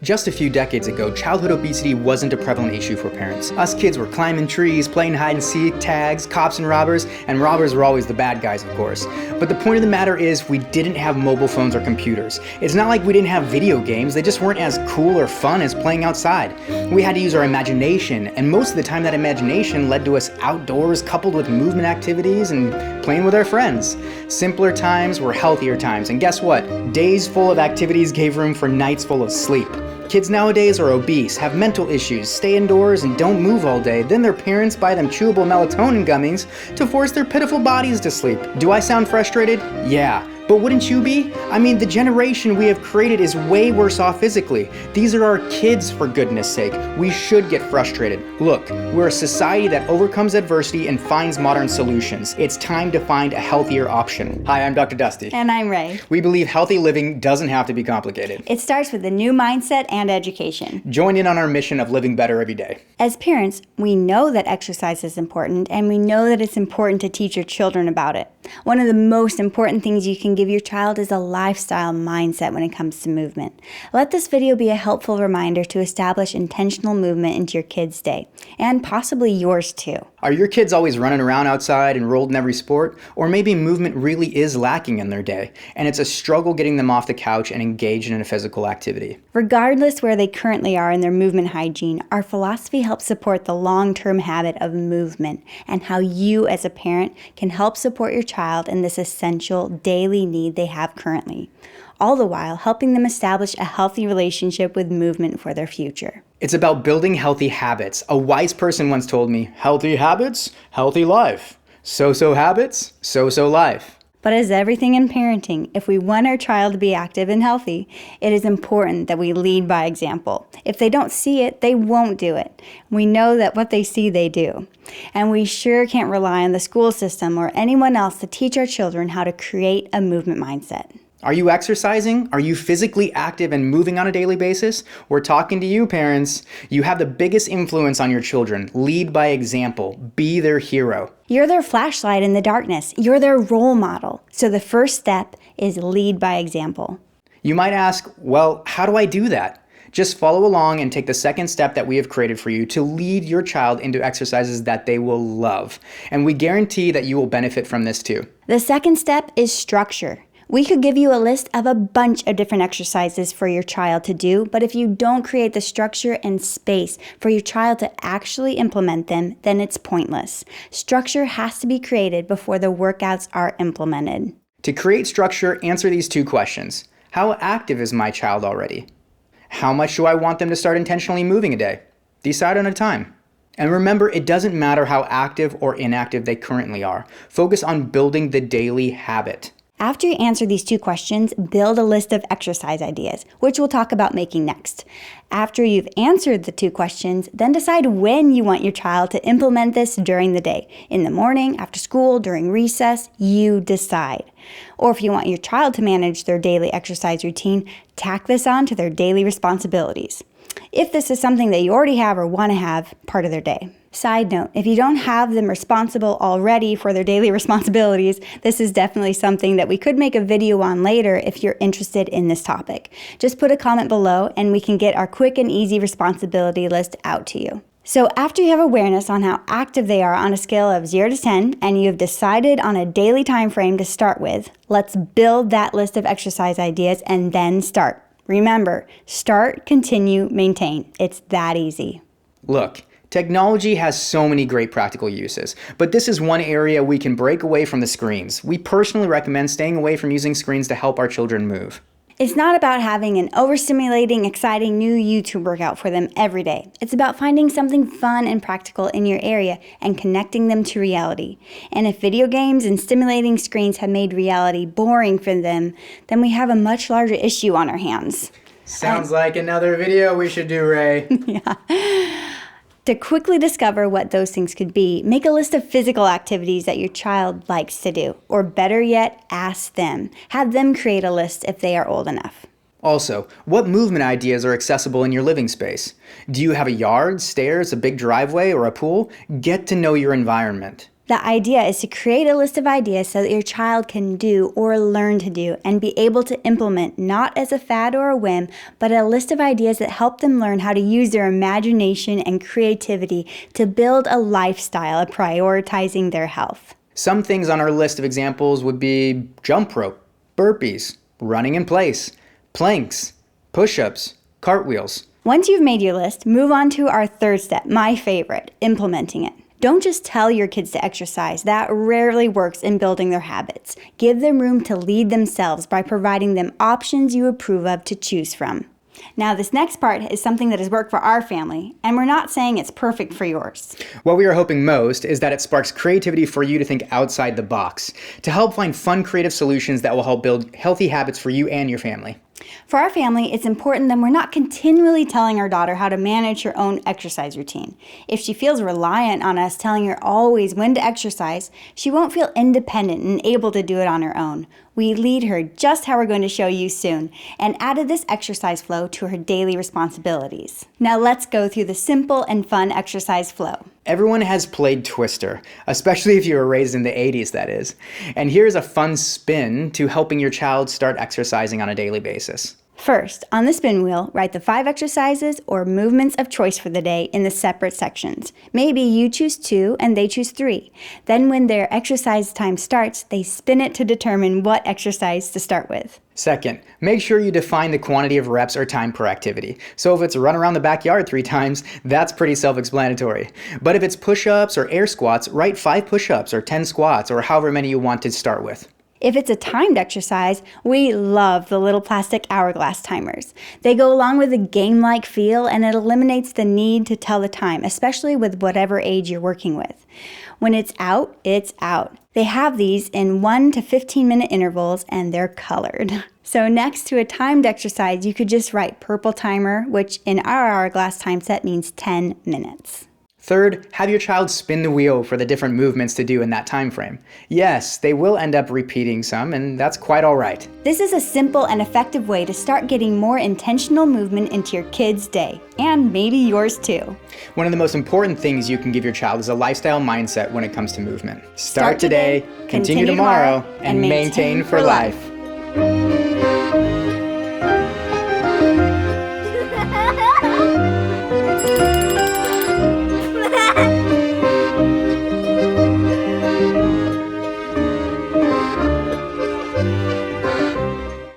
Just a few decades ago, childhood obesity wasn't a prevalent issue for parents. Us kids were climbing trees, playing hide and seek, tags, cops and robbers were always the bad guys, of course. But the point of the matter is, we didn't have mobile phones or computers. It's not like we didn't have video games, they just weren't as cool or fun as playing outside. We had to use our imagination, and most of the time that imagination led to us outdoors coupled with movement activities and playing with our friends. Simpler times were healthier times, and guess what? Days full of activities gave room for nights full of sleep. Kids nowadays are obese, have mental issues, stay indoors and don't move all day, then their parents buy them chewable melatonin gummies to force their pitiful bodies to sleep. Do I sound frustrated? Yeah. But wouldn't you be? I mean, the generation we have created is way worse off physically. These are our kids, for goodness sake. We should get frustrated. Look, we're a society that overcomes adversity and finds modern solutions. It's time to find a healthier option. Hi, I'm Dr. Dusty. And I'm Ray. We believe healthy living doesn't have to be complicated. It starts with a new mindset and education. Join in on our mission of living better every day. As parents, we know that exercise is important, and we know that it's important to teach your children about it. One of the most important things you can give your child is a lifestyle mindset when it comes to movement. Let this video be a helpful reminder to establish intentional movement into your kids' day, and possibly yours too. Are your kids always running around outside, enrolled in every sport? Or maybe movement really is lacking in their day, and it's a struggle getting them off the couch and engaged in a physical activity. Regardless where they currently are in their movement hygiene, our philosophy helps support the long-term habit of movement and how you as a parent can help support your child in this essential daily need they have currently, all the while helping them establish a healthy relationship with movement for their future. It's about building healthy habits. A wise person once told me, healthy habits, healthy life. So-so habits, so-so life. But as everything in parenting, if we want our child to be active and healthy, it is important that we lead by example. If they don't see it, they won't do it. We know that what they see, they do. And we sure can't rely on the school system or anyone else to teach our children how to create a movement mindset. Are you exercising? Are you physically active and moving on a daily basis? We're talking to you, parents. You have the biggest influence on your children. Lead by example. Be their hero. You're their flashlight in the darkness. You're their role model. So the first step is lead by example. You might ask, well, how do I do that? Just follow along and take the second step that we have created for you to lead your child into exercises that they will love. And we guarantee that you will benefit from this too. The second step is structure. We could give you a list of a bunch of different exercises for your child to do, but if you don't create the structure and space for your child to actually implement them, then it's pointless. Structure has to be created before the workouts are implemented. To create structure, answer these two questions. How active is my child already? How much do I want them to start intentionally moving a day? Decide on a time. And remember, it doesn't matter how active or inactive they currently are. Focus on building the daily habit. After you answer these two questions, build a list of exercise ideas, which we'll talk about making next. After you've answered the two questions, then decide when you want your child to implement this during the day. In the morning, after school, during recess, you decide. Or if you want your child to manage their daily exercise routine, tack this on to their daily responsibilities. If this is something that you already have or want to have part of their day. Side note, if you don't have them responsible already for their daily responsibilities, this is definitely something that we could make a video on later if you're interested in this topic. Just put a comment below and we can get our quick and easy responsibility list out to you. So after you have awareness on how active they are on a scale of 0 to 10 and you have decided on a daily time frame to start with, let's build that list of exercise ideas and then start. Remember, start, continue, maintain. It's that easy. Look, technology has so many great practical uses, but this is one area we can break away from the screens. We personally recommend staying away from using screens to help our children move. It's not about having an overstimulating, exciting new YouTube workout for them every day. It's about finding something fun and practical in your area and connecting them to reality. And if video games and stimulating screens have made reality boring for them, then we have a much larger issue on our hands. Sounds like another video we should do, Ray. Yeah. To quickly discover what those things could be, make a list of physical activities that your child likes to do. Or better yet, ask them. Have them create a list if they are old enough. Also, what movement ideas are accessible in your living space? Do you have a yard, stairs, a big driveway, or a pool? Get to know your environment. The idea is to create a list of ideas so that your child can do or learn to do and be able to implement, not as a fad or a whim, but a list of ideas that help them learn how to use their imagination and creativity to build a lifestyle of prioritizing their health. Some things on our list of examples would be jump rope, burpees, running in place, planks, push-ups, cartwheels. Once you've made your list, move on to our third step, my favorite, implementing it. Don't just tell your kids to exercise. That rarely works in building their habits. Give them room to lead themselves by providing them options you approve of to choose from. Now, this next part is something that has worked for our family, and we're not saying it's perfect for yours. What we are hoping most is that it sparks creativity for you to think outside the box, to help find fun, creative solutions that will help build healthy habits for you and your family. For our family, it's important that we're not continually telling our daughter how to manage her own exercise routine. If she feels reliant on us telling her always when to exercise, she won't feel independent and able to do it on her own. We lead her just how we're going to show you soon, and added this exercise flow to her daily responsibilities. Now let's go through the simple and fun exercise flow. Everyone has played Twister, especially if you were raised in the 80s, that is. And here's a fun spin to helping your child start exercising on a daily basis. First, on the spin wheel, write the 5 exercises or movements of choice for the day in the separate sections. Maybe you choose 2 and they choose 3. Then when their exercise time starts, they spin it to determine what exercise to start with. Second, make sure you define the quantity of reps or time per activity. So if it's run around the backyard 3 times, that's pretty self-explanatory. But if it's push-ups or air squats, write 5 push-ups or 10 squats or however many you want to start with. If it's a timed exercise, we love the little plastic hourglass timers. They go along with a game-like feel, and it eliminates the need to tell the time, especially with whatever age you're working with. When it's out, it's out. They have these in 1 to 15-minute intervals, and they're colored. So next to a timed exercise, you could just write purple timer, which in our hourglass time set means 10 minutes. Third, have your child spin the wheel for the different movements to do in that time frame. Yes, they will end up repeating some, and that's quite all right. This is a simple and effective way to start getting more intentional movement into your kid's day, and maybe yours too. One of the most important things you can give your child is a lifestyle mindset when it comes to movement. Start today, continue tomorrow, and maintain for life.